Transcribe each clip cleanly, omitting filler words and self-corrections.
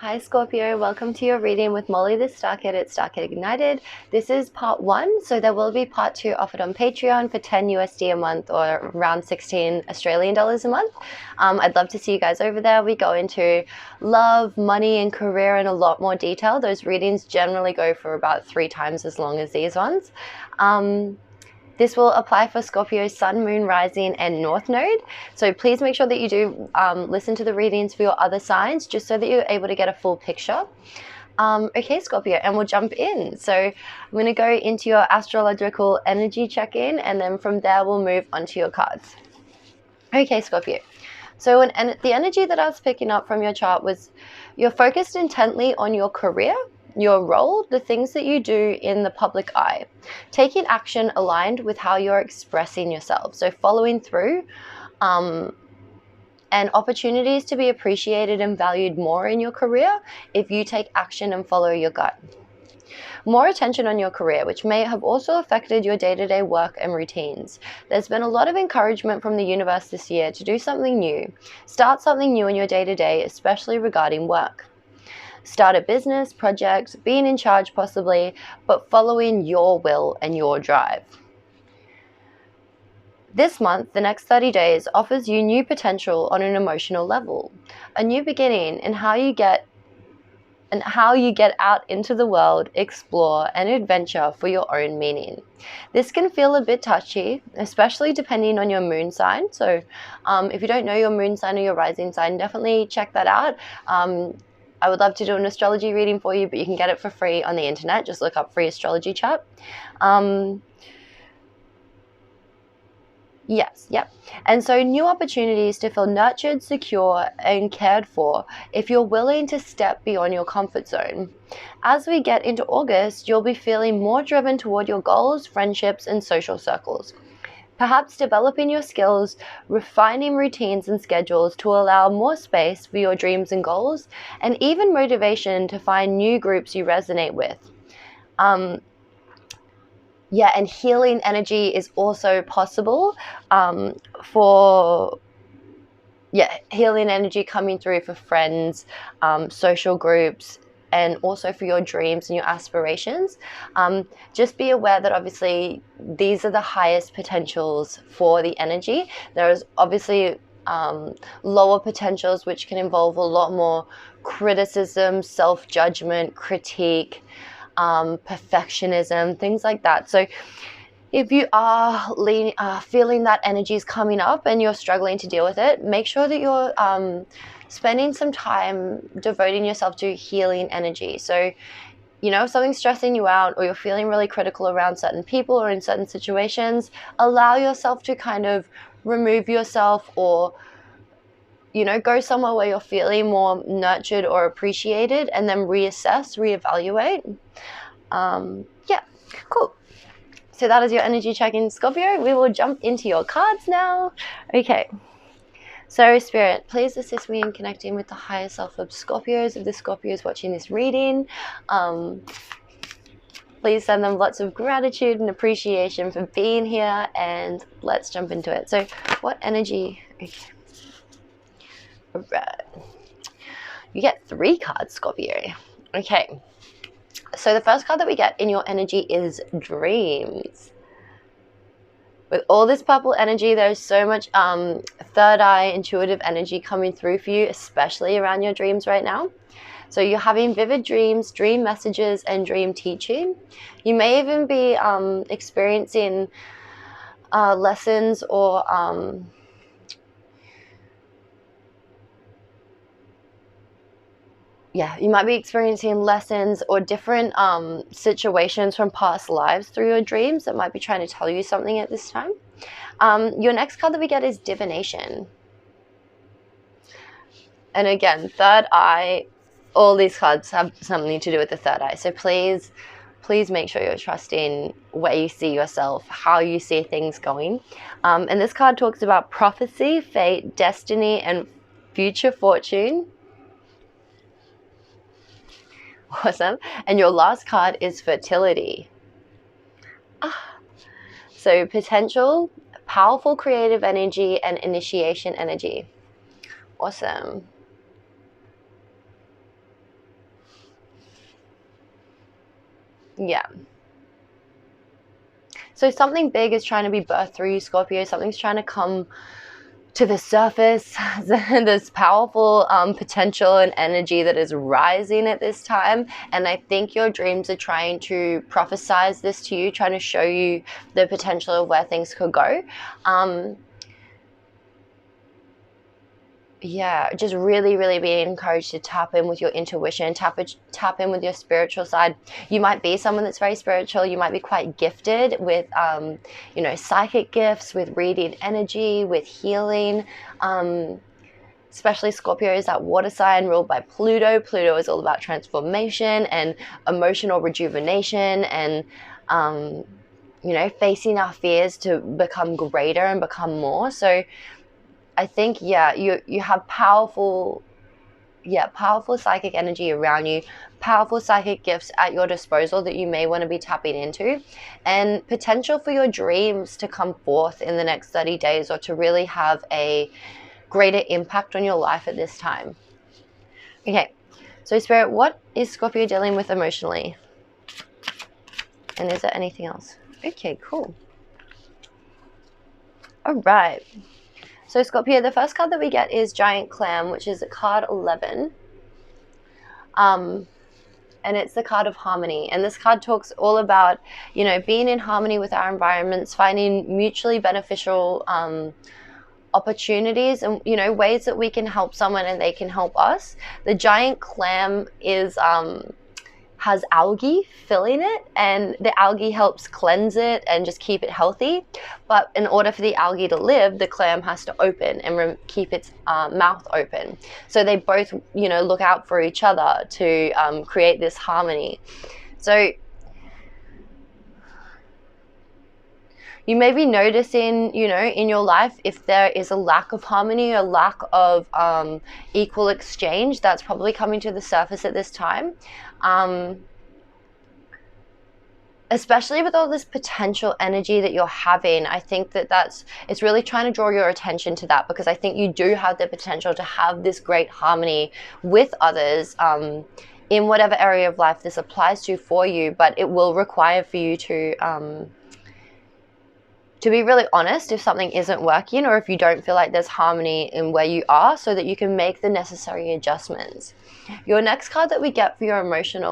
Hi Scorpio, welcome to your reading with Molly the Starkid at Starkidignited. This is part 1, so there will be part 2 offered on Patreon for 10 USD a month or around 16 Australian dollars a month. I'd love to see you guys over there. We go into love, money, and career in a lot more detail. Those readings generally go for about 3 times as long as these ones. This will apply for Scorpio's Sun, Moon, Rising, and North Node. So please make sure that you do listen to the readings for your other signs, just so that you're able to get a full picture. Okay, Scorpio, and we'll jump in. So I'm going to go into your astrological energy check-in, and then from there we'll move on to your cards. Okay, Scorpio. So the energy that I was picking up from your chart was you're focused intently on your career, your role, the things that you do in the public eye, taking action aligned with how you're expressing yourself. So following through and opportunities to be appreciated and valued more in your career if you take action and follow your gut. More attention on your career, which may have also affected your day-to-day work and routines. There's been a lot of encouragement from the universe this year to do something new. Start something new in your day-to-day, especially regarding work. Start a business, project, being in charge possibly, but following your will and your drive. This month, the next 30 days, offers you new potential on an emotional level, a new beginning in how you get out into the world, explore, and adventure for your own meaning. This can feel a bit touchy, especially depending on your moon sign. So if you don't know your moon sign or your rising sign, definitely check that out. I would love to do an astrology reading for you, but you can get it for free on the internet. Just look up free astrology chart. Yes, yep. And so new opportunities to feel nurtured, secure, and cared for if you're willing to step beyond your comfort zone. As we get into August, you'll be feeling more driven toward your goals, friendships, and social circles. Perhaps developing your skills, refining routines and schedules to allow more space for your dreams and goals, and even motivation to find new groups you resonate with. And healing energy is also possible healing energy coming through for friends, social groups, and also for your dreams and your aspirations. Just be aware that obviously these are the highest potentials for the energy. There's obviously lower potentials which can involve a lot more criticism, self-judgment, critique, perfectionism, things like that. So if you are feeling that energy is coming up and you're struggling to deal with it, make sure that you're spending some time devoting yourself to healing energy. So, if something's stressing you out or you're feeling really critical around certain people or in certain situations, allow yourself to kind of remove yourself or go somewhere where you're feeling more nurtured or appreciated, and then reevaluate. Cool. So that is your energy check-in, Scorpio. We will jump into your cards now. Okay. So Spirit, please assist me in connecting with the higher self of Scorpios, of the Scorpios watching this reading. Please send them lots of gratitude and appreciation for being here, and let's jump into it. So what energy? Okay. All right. You get 3 cards, Scorpio. Okay. So the first card that we get in your energy is dreams. With all this purple energy, there's so much third eye, intuitive energy coming through for you, especially around your dreams right now. So you're having vivid dreams, dream messages, and dream teaching. You may even be experiencing lessons or you might be experiencing lessons or different situations from past lives through your dreams that might be trying to tell you something at this time. Your next card that we get is divination. And again, third eye, all these cards have something to do with the third eye. So please make sure you're trusting where you see yourself, how you see things going. And this card talks about prophecy, fate, destiny, and future fortune. Awesome. And your last card is fertility. So potential, powerful creative energy, and initiation energy. Awesome. Yeah. So something big is trying to be birthed through you, Scorpio. Something's trying to come to the surface. There's powerful potential and energy that is rising at this time. And I think your dreams are trying to prophesize this to you, trying to show you the potential of where things could go. Yeah, just really, really being encouraged to tap in with your intuition, tap in with your spiritual side. You might be someone that's very spiritual. You might be quite gifted with, psychic gifts, with reading energy, with healing. Especially Scorpio is that water sign ruled by Pluto. Pluto is all about transformation and emotional rejuvenation and, facing our fears to become greater and become more. So I think, you have powerful psychic energy around you, powerful psychic gifts at your disposal that you may want to be tapping into, and potential for your dreams to come forth in the next 30 days or to really have a greater impact on your life at this time. Okay, so Spirit, what is Scorpio dealing with emotionally? And is there anything else? Okay, cool. All right. So Scorpio, the first card that we get is Giant Clam, which is card 11. And it's the card of harmony. And this card talks all about, being in harmony with our environments, finding mutually beneficial opportunities and, ways that we can help someone and they can help us. The giant clam has algae filling it, and the algae helps cleanse it and just keep it healthy. But in order for the algae to live, the clam has to open and keep its mouth open. So they both, look out for each other to create this harmony. So you may be noticing, in your life, if there is a lack of harmony, a lack of equal exchange, that's probably coming to the surface at this time. Especially with all this potential energy that you're having, I think it's really trying to draw your attention to that, because I think you do have the potential to have this great harmony with others in whatever area of life this applies to for you, but it will require for you to be really honest if something isn't working or if you don't feel like there's harmony in where you are, so that you can make the necessary adjustments. Your next card that we get for your emotions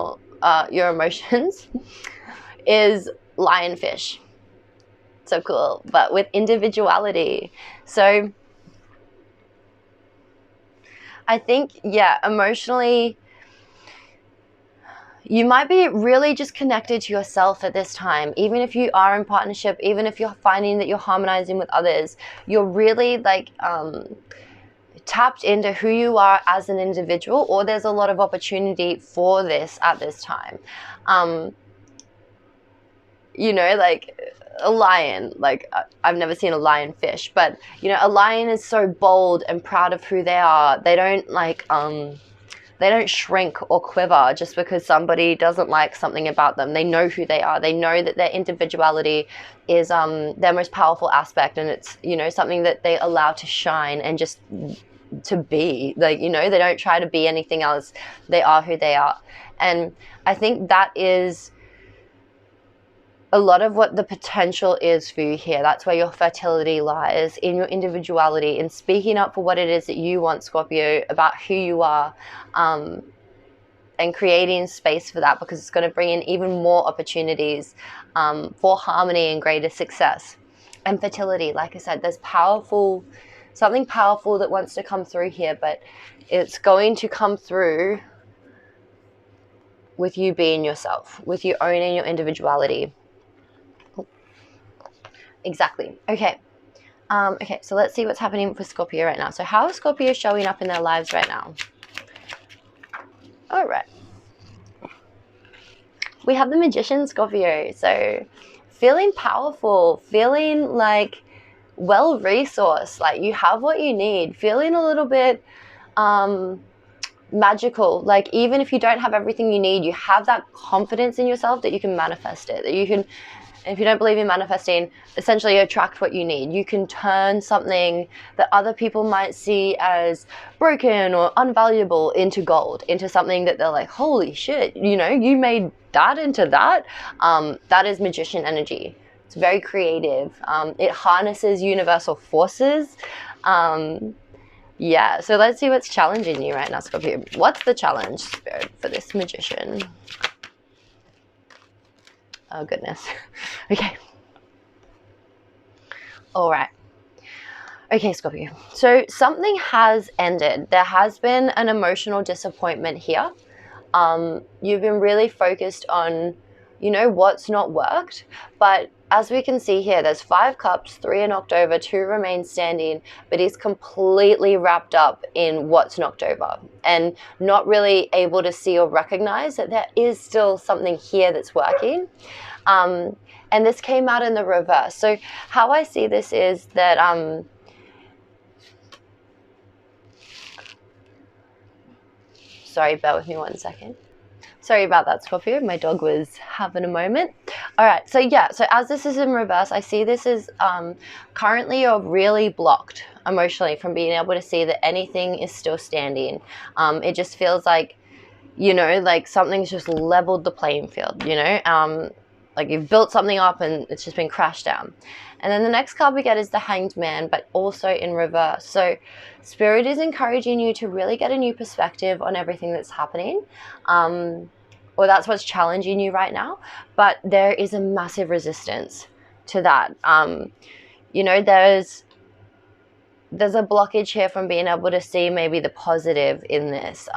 is Lionfish. So cool, but with individuality. So I think, emotionally, you might be really just connected to yourself at this time. Even if you are in partnership, even if you're finding that you're harmonizing with others, you're really tapped into who you are as an individual, or there's a lot of opportunity for this at this time. A lion, I've never seen a lionfish, but a lion is so bold and proud of who they are. They don't shrink or quiver just because somebody doesn't like something about them. They know who they are. They know that their individuality is their most powerful aspect, and it's something that they allow to shine and just to be. They don't try to be anything else. They are who they are. And I think that is a lot of what the potential is for you here. That's where your fertility lies, in your individuality, in speaking up for what it is that you want, Scorpio, about who you are, and creating space for that, because it's going to bring in even more opportunities for harmony and greater success. And fertility, like I said, there's something powerful that wants to come through here, but it's going to come through with you being yourself, with you owning your individuality. Exactly. Okay. So let's see what's happening for Scorpio right now. So how is Scorpio showing up in their lives right now? All right. We have the Magician, Scorpio. So feeling powerful, feeling like well-resourced, like you have what you need, feeling a little bit magical. Like even if you don't have everything you need, you have that confidence in yourself that you can manifest it, that you can if you don't believe in manifesting, essentially you attract what you need. You can turn something that other people might see as broken or unvaluable into gold, into something that they're like, holy shit, you know, you made that into that. That is magician energy. It's very creative. It harnesses universal forces. Yeah, so let's see what's challenging you right now, Scorpio. What's the challenge, Spirit, for this magician? Oh, goodness. Okay. All right. Okay, Scorpio. So something has ended. There has been an emotional disappointment here. You've been really focused on, you know, what's not worked. But as we can see here, there's 5 cups, 3 are knocked over, 2 remain standing, but he's completely wrapped up in what's knocked over and not really able to see or recognize that there is still something here that's working. And this came out in the reverse. So how I see this is that sorry, bear with me one second. Sorry about that, Scorpio. My dog was having a moment. All right, so yeah, so as this is in reverse, I see this is currently you're really blocked emotionally from being able to see that anything is still standing. It just feels like, you know, like something's just leveled the playing field, you know? Like you've built something up and it's just been crashed down. And then the next card we get is the Hanged Man, but also in reverse. So Spirit is encouraging you to really get a new perspective on everything that's happening. Or that's what's challenging you right now. But there is a massive resistance to that. You know, there's a blockage here from being able to see maybe the positive in this.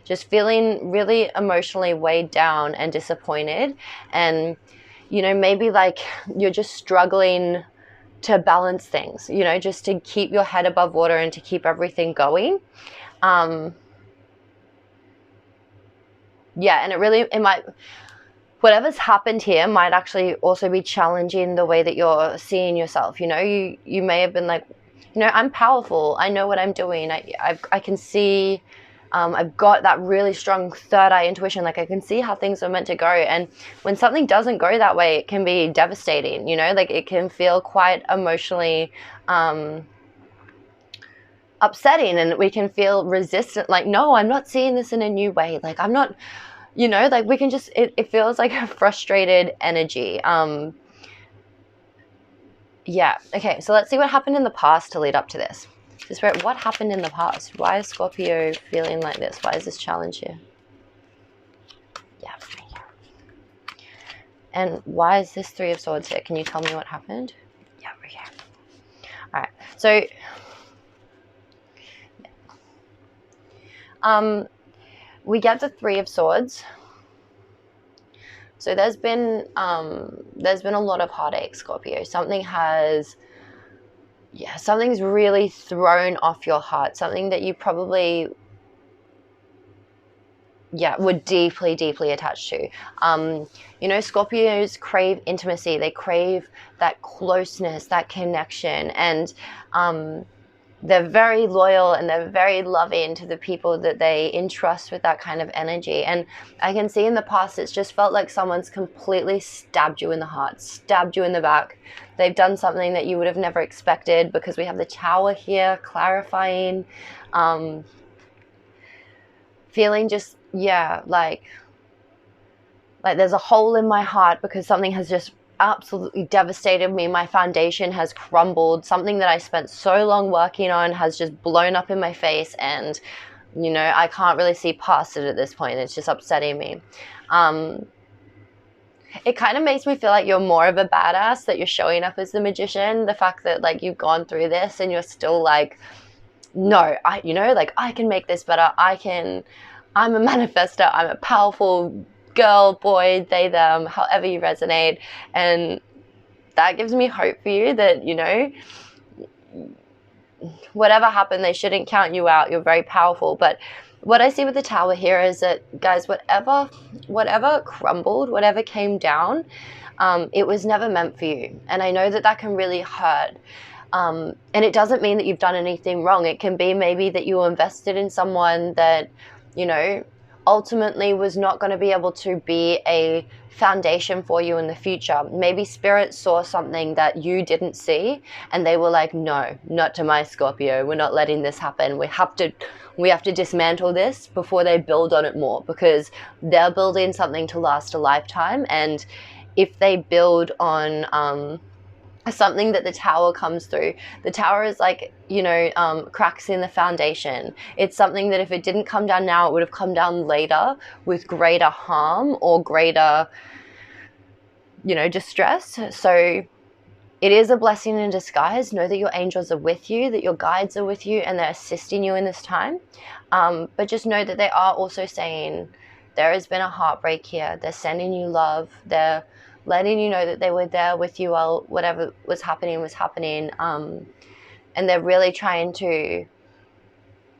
Just feeling really emotionally weighed down and disappointed. And, you know, maybe like you're just struggling to balance things, you know, just to keep your head above water and to keep everything going. Yeah, and it might, whatever's happened here might actually also be challenging the way that you're seeing yourself. You know, you may have been like, you know, I'm powerful. I know what I'm doing. I can see, I've got that really strong third eye intuition. Like I can see how things are meant to go. And when something doesn't go that way, it can be devastating, you know, like it can feel quite emotionally upsetting, and we can feel resistant. Like, no, I'm not seeing this in a new way. Like I'm not, you know, like we can just, it feels like a frustrated energy. Yeah. Okay. So let's see what happened in the past to lead up to this. Spirit, what happened in the past? Why is Scorpio feeling like this? Why is this challenge here? Yeah. And why is this 3 of Swords here? Can you tell me what happened? Yeah. Okay. All right. So, we get the 3 of Swords. So there's been a lot of heartache, Scorpio. Something's really thrown off your heart. Something that you probably, were deeply, deeply attached to. You know, Scorpios crave intimacy. They crave that closeness, that connection, and they're very loyal and they're very loving to the people that they entrust with that kind of energy. And I can see in the past, it's just felt like someone's completely stabbed you in the heart, stabbed you in the back. They've done something that you would have never expected, because we have the Tower here clarifying, feeling just, like there's a hole in my heart because something has just absolutely devastated me. My foundation has crumbled. Something that I spent so long working on has just blown up in my face, and you know, I can't really see past it at this point. It's just upsetting me. It kind of makes me feel like you're more of a badass, that you're showing up as the magician. The fact that like you've gone through this and you're still like, no, I can make this better. I'm a manifester. I'm a powerful girl, boy, they, them, however you resonate. And that gives me hope for you that, you know, whatever happened, they shouldn't count you out. You're very powerful. But what I see with the Tower here is that, guys, whatever crumbled, whatever came down, it was never meant for you. And I know that that can really hurt. And it doesn't mean that you've done anything wrong. It can be maybe that you invested in someone that, you know, ultimately was not going to be able to be a foundation for you in the future. Maybe spirit saw something that you didn't see and they were like, no, not to my Scorpio. We're not letting this happen. We have to dismantle this before they build on it more, because they're building something to last a lifetime. And if they build on something that the tower comes through, the tower is like, cracks in the foundation. It's something that if it didn't come down now, it would have come down later with greater harm or greater, distress. So it is a blessing in disguise. Know that your angels are with you, that your guides are with you, and they're assisting you in this time. But just know that they are also saying there has been a heartbreak here. They're sending you love. They're letting you know that they were there with you while whatever was happening was happening. And they're really trying to,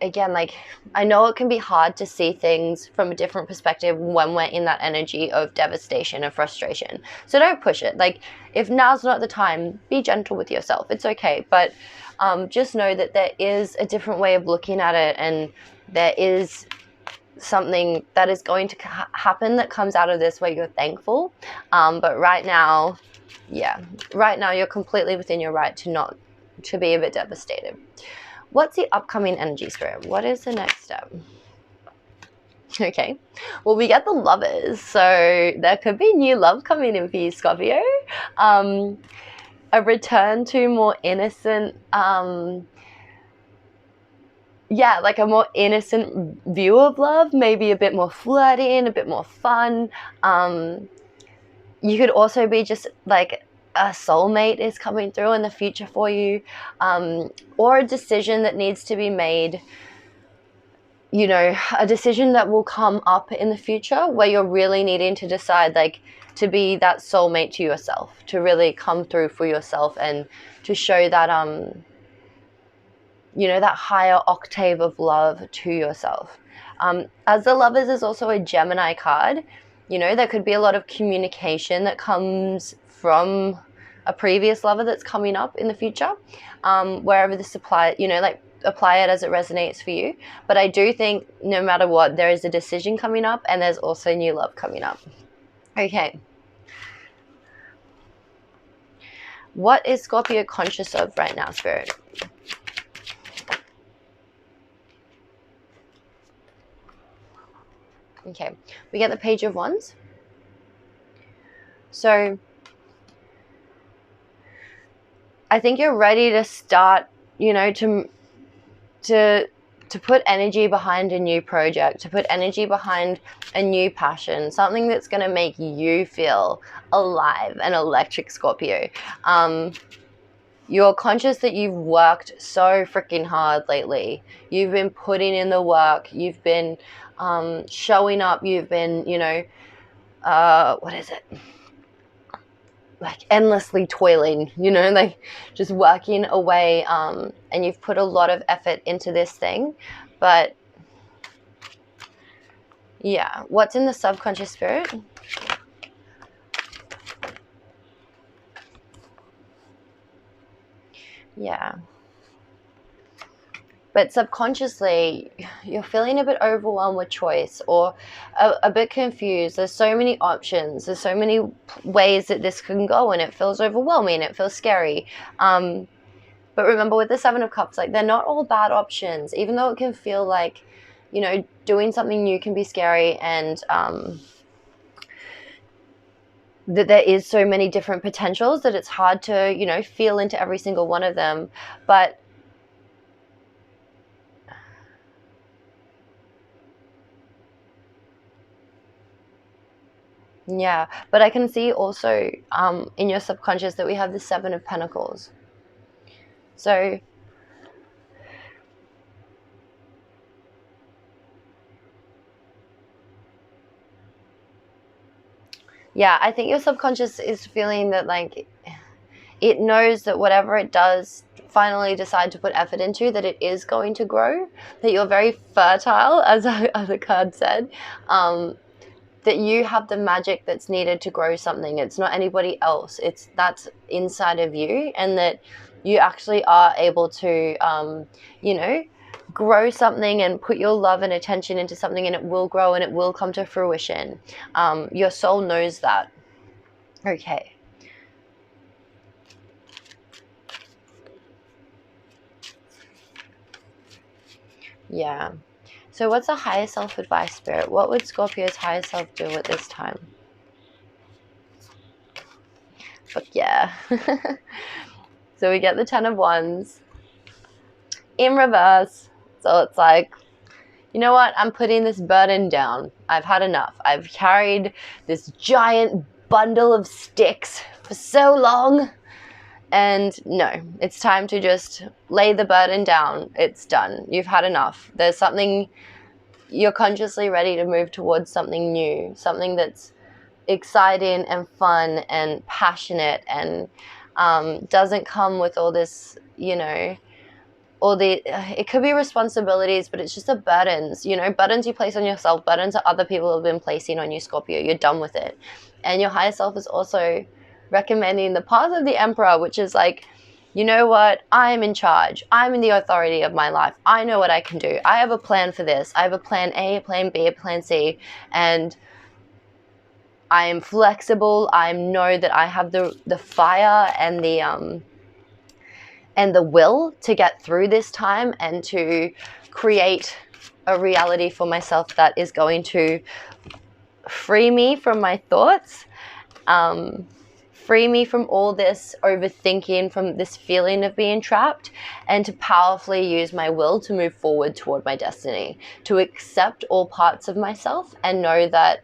again, like, I know it can be hard to see things from a different perspective when we're in that energy of devastation and frustration. So don't push it. Like, if now's not the time, be gentle with yourself. It's okay. But just know that there is a different way of looking at it, and there is something that is going to happen that comes out of this where you're thankful. But right now you're completely within your right to be a bit devastated. What's the upcoming energy, Spirit? What is the next step? Okay, well, we get the Lovers, so there could be new love coming in for you, Scorpio. A return to more innocent, like a more innocent view of love, maybe a bit more flirting, a bit more fun. You could also be just like a soulmate is coming through in the future for you, or a decision that needs to be made, a decision that will come up in the future where you're really needing to decide, like, to be that soulmate to yourself, to really come through for yourself and to show that, that higher octave of love to yourself. As the Lovers is also a Gemini card, there could be a lot of communication that comes from a previous lover that's coming up in the future, wherever this applies, apply it as it resonates for you. But I do think no matter what, there is a decision coming up, and there's also new love coming up. Okay. What is Scorpio conscious of right now, Spirit? Okay, we get the Page of Wands. So I think you're ready to start, to put energy behind a new project, to put energy behind a new passion, something that's going to make you feel alive and electric, Scorpio. You're conscious that you've worked so freaking hard lately. You've been putting in the work. You've been showing up. You've been, what is it? Like endlessly toiling, like just working away. And you've put a lot of effort into this thing. But yeah, what's in the subconscious, Spirit? Yeah. But subconsciously, you're feeling a bit overwhelmed with choice, or a bit confused. There's so many options. There's so many ways that this can go, and it feels overwhelming. It feels scary. But remember, with the Seven of Cups, like, they're not all bad options. Even though it can feel like, doing something new can be scary, and that there is so many different potentials that it's hard to, feel into every single one of them. But yeah, but I can see also in your subconscious that we have the Seven of Pentacles. So yeah, I think your subconscious is feeling that, like, it knows that whatever it does finally decide to put effort into, that it is going to grow, that you're very fertile, as the card said, that you have the magic that's needed to grow something. It's not anybody else. That's inside of you, and that you actually are able to, grow something and put your love and attention into something, and it will grow and it will come to fruition. Your soul knows that. Okay. Yeah. So what's the higher self advice, Spirit? What would Scorpio's higher self do at this time? But yeah. So we get the 10 of Wands in reverse. So it's like, you know what? I'm putting this burden down. I've had enough. I've carried this giant bundle of sticks for so long. And no, it's time to just lay the burden down. It's done. You've had enough. There's something, you're consciously ready to move towards something new, something that's exciting and fun and passionate and doesn't come with all this, you know, all the, it could be responsibilities, but it's just the burdens, you know, burdens you place on yourself, burdens that other people have been placing on you, Scorpio. You're done with it. And your higher self is also recommending the path of the Emperor, which is like, you know what? I am in charge. I'm in the authority of my life. I know what I can do. I have a plan for this. I have a plan A, a plan B, a plan C, and I am flexible. I know that I have the fire and the will to get through this time and to create a reality for myself that is going to free me from my thoughts, free me from all this overthinking, from this feeling of being trapped, and to powerfully use my will to move forward toward my destiny, to accept all parts of myself and know that,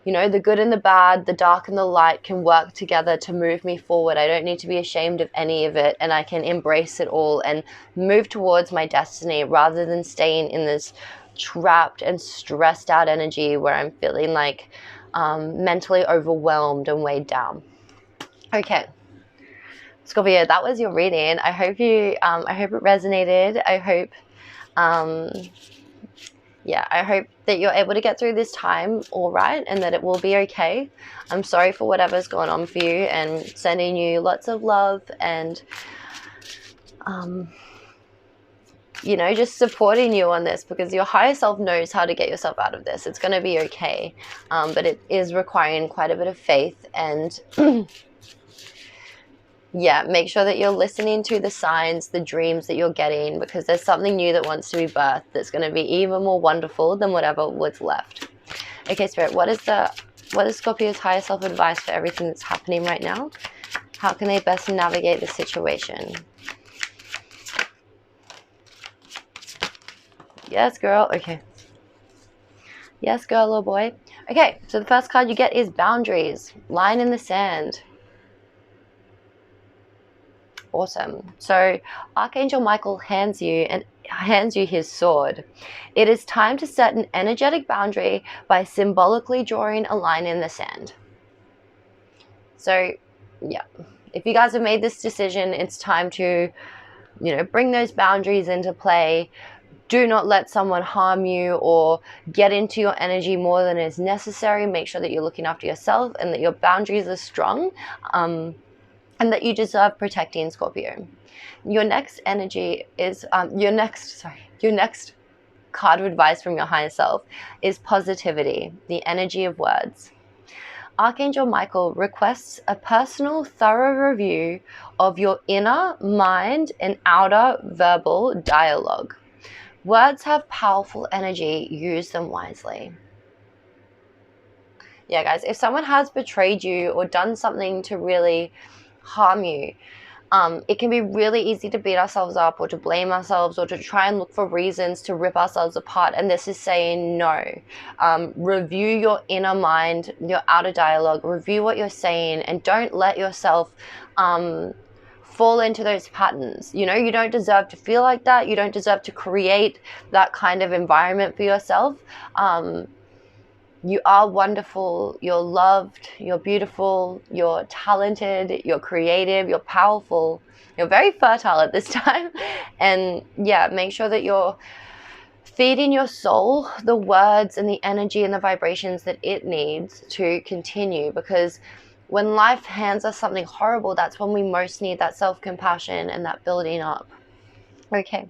you know, the good and the bad, the dark and the light can work together to move me forward. I don't need to be ashamed of any of it, and I can embrace it all and move towards my destiny rather than staying in this trapped and stressed out energy where I'm feeling like mentally overwhelmed and weighed down. Okay, Scorpio, that was your reading. I hope it resonated. I hope I hope that you're able to get through this time all right, and that it will be okay. I'm sorry for whatever's going on for you, and sending you lots of love and you know, just supporting you on this, because your higher self knows how to get yourself out of this. It's going to be okay, but it is requiring quite a bit of faith. And yeah, make sure that you're listening to the signs, the dreams that you're getting, because there's something new that wants to be birthed that's going to be even more wonderful than whatever was left. Okay, Spirit, what is Scorpio's higher self advice for everything that's happening right now? How can they best navigate the situation? Yes, girl. Okay. Yes, girl, little boy. Okay, so the first card you get is boundaries. Line in the sand. Awesome. So Archangel Michael hands you his sword. It is time to set an energetic boundary by symbolically drawing a line in the sand. So yeah, if you guys have made this decision, it's time to, you know, bring those boundaries into play. Do not let someone harm you or get into your energy more than is necessary. Make sure that you're looking after yourself and that your boundaries are strong, and that you deserve protecting, Scorpio. Your next energy is, your next card of advice from your higher self is positivity, the energy of words. Archangel Michael requests a personal, thorough review of your inner mind and outer verbal dialogue. Words have powerful energy. Use them wisely. Yeah, guys, if someone has betrayed you or done something to really harm you, it can be really easy to beat ourselves up or to blame ourselves or to try and look for reasons to rip ourselves apart. And this is saying no. Review your inner mind, your outer dialogue, review what you're saying, and don't let yourself fall into those patterns. You know, you don't deserve to feel like that. You don't deserve to create that kind of environment for yourself. You are wonderful, you're loved, you're beautiful, you're talented, you're creative, you're powerful, you're very fertile at this time. And yeah, make sure that you're feeding your soul the words and the energy and the vibrations that it needs to continue, because when life hands us something horrible, that's when we most need that self-compassion and that building up. Okay.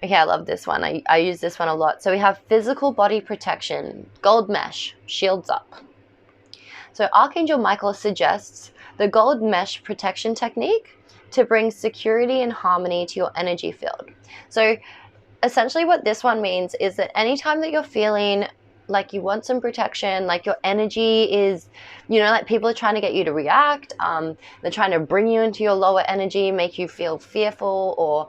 Okay, I love this one. I use this one a lot. So we have physical body protection, gold mesh, shields up. So Archangel Michael suggests the gold mesh protection technique to bring security and harmony to your energy field. So essentially what this one means is that anytime that you're feeling like you want some protection, like your energy is, like people are trying to get you to react, they're trying to bring you into your lower energy, make you feel fearful or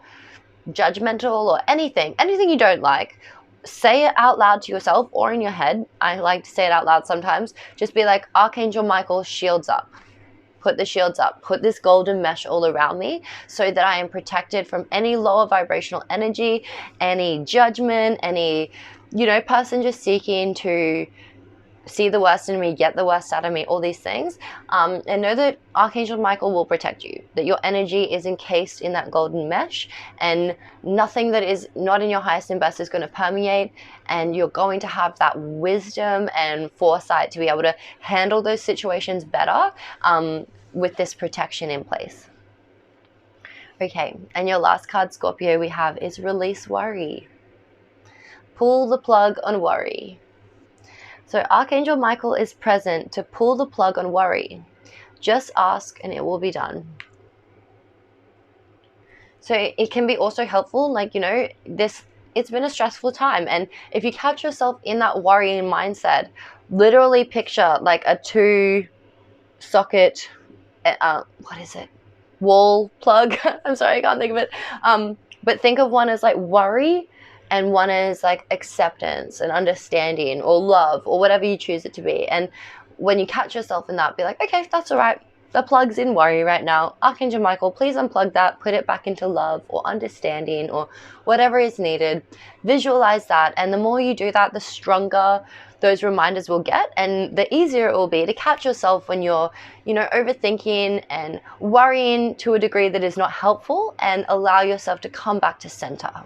judgmental or anything you don't like, say it out loud to yourself or in your head. I like to say it out loud sometimes. Just be like, Archangel Michael, shields up. Put the shields up. Put this golden mesh all around me so that I am protected from any lower vibrational energy, any judgment, any, person just seeking to see the worst in me, get the worst out of me, all these things. And know that Archangel Michael will protect you, that your energy is encased in that golden mesh and nothing that is not in your highest and best is going to permeate, and you're going to have that wisdom and foresight to be able to handle those situations better with this protection in place. Okay, and your last card, Scorpio, we have is release worry. Pull the plug on worry. So Archangel Michael is present to pull the plug on worry. Just ask and it will be done. So it can be also helpful, like, it's been a stressful time. And if you catch yourself in that worrying mindset, literally picture like a 2-socket, wall plug. I'm sorry, I can't think of it. But think of one as like worry, and one is like acceptance and understanding or love or whatever you choose it to be. And when you catch yourself in that, be like, okay, that's all right. The plug's in worry right now. Archangel Michael, please unplug that, put it back into love or understanding or whatever is needed. Visualize that. And the more you do that, the stronger those reminders will get, and the easier it will be to catch yourself when you're, overthinking and worrying to a degree that is not helpful, and allow yourself to come back to center.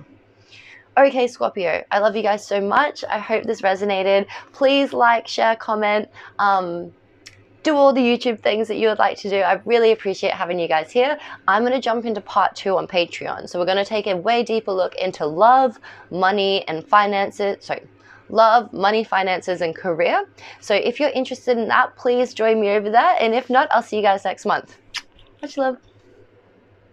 Okay, Scorpio, I love you guys so much. I hope this resonated. Please like, share, comment, do all the YouTube things that you would like to do. I really appreciate having you guys here. I'm going to jump into part 2 on Patreon. So we're going to take a way deeper look into love, money, and finances. Love, money, finances, and career. So if you're interested in that, please join me over there. And if not, I'll see you guys next month. Much love.